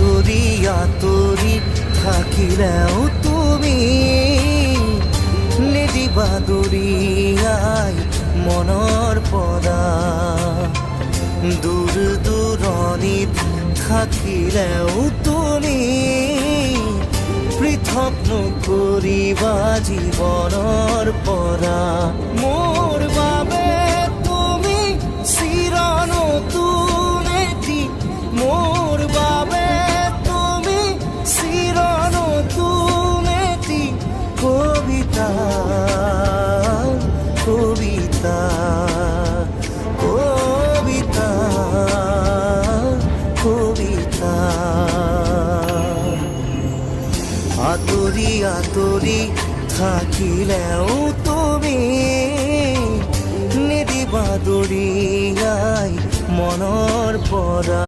আতৰি আতৰি থাকিলেও তুমি নিদিবা দৰিয়াই মনৰ পৰা। দূৰ দূৰণিত থাকিলেও তুমি পৃথক নকৰিবা জীৱনৰ পৰা। মোৰ বাবে তুমি চিৰ নতুন এটি, মোৰ বাবে তুমি চিৰ নতুন এটি কবিতা কবিতা কবিতা কবিতা। আতৰি আতৰি থাকিলেও তুমি নিদিবা দৰিয়াই মনৰ পৰা।